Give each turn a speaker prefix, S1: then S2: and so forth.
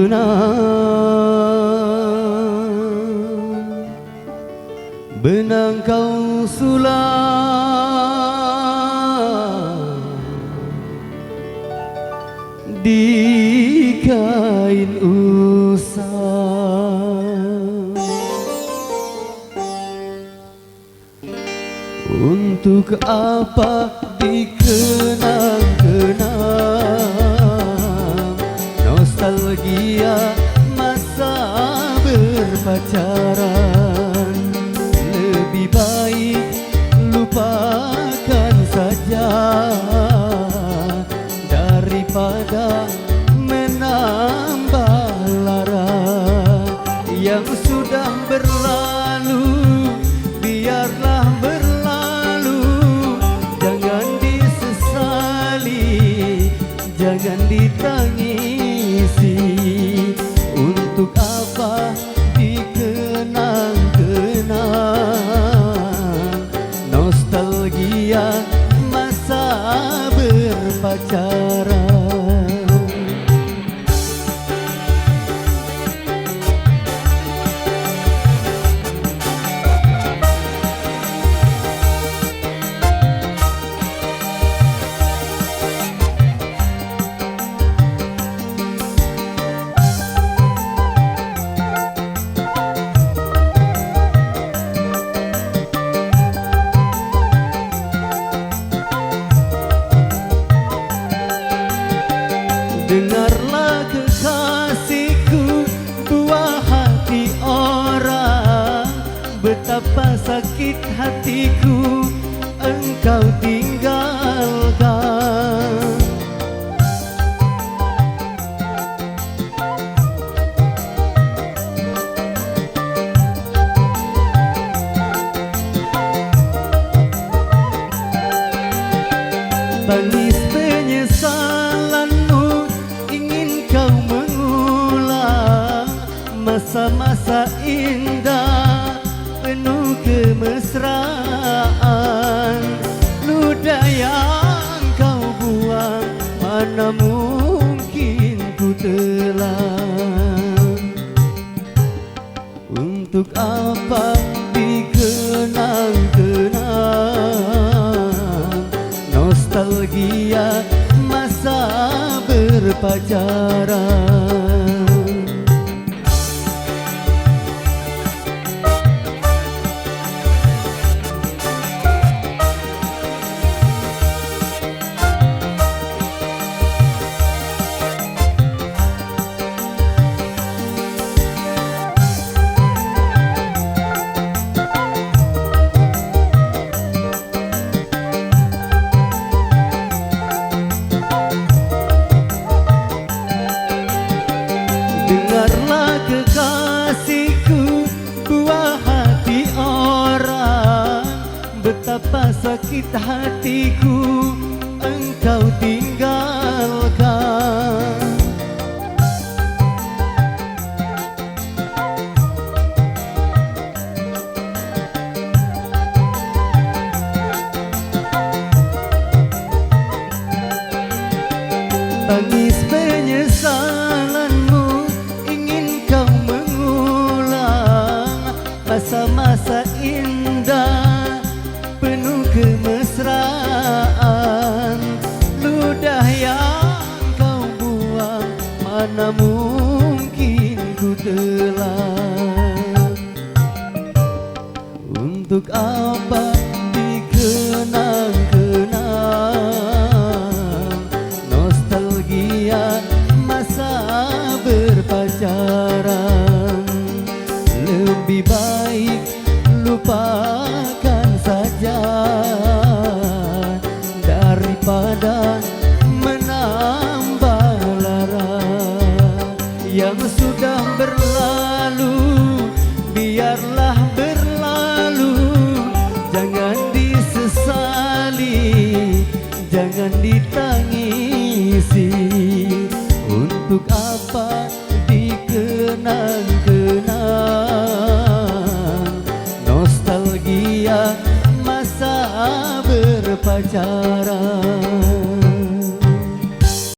S1: kenang benang kau sulam di kain usang. Untuk apa dikenang-kenang nostalgia masa berpacaran? Lebih baik lupakan saja daripada menambah lara. Yang sudah berlalu biarlah berlalu, jangan disesali, jangan ditangisi. Untuk apa dikenang-kenang nostalgia masa berpacaran? Dengarlah kekasihku, buah hati orang, betapa sakit hatiku engkau tinggalkan. Tangis penyesalanmu ingin kau mengulang masa-masa indah penuh kemesraan. Ludah yang kau buang mana mungkin ku telan. Untuk apa dikenang-kenang nostalgia masa berpacaran? Dengarlah kekasihku, buah hati orang, betapa sakit hatiku engkau tinggalkan. Tangis penyesalanmu ingin kau mengulang masa-masa indah penuh kemesraan. Ludah yang kau buang mana mungkin ku telan. Untuk apa dikenang-kenang nostalgia masa berpacaran? Lebih baik lupakan saja daripada menambah lara. Yang sudah berlalu biarlah berlalu, jangan disesali, jangan ditangisi. Untuk apa dikenang-kenang nostalgia masa berpacaran?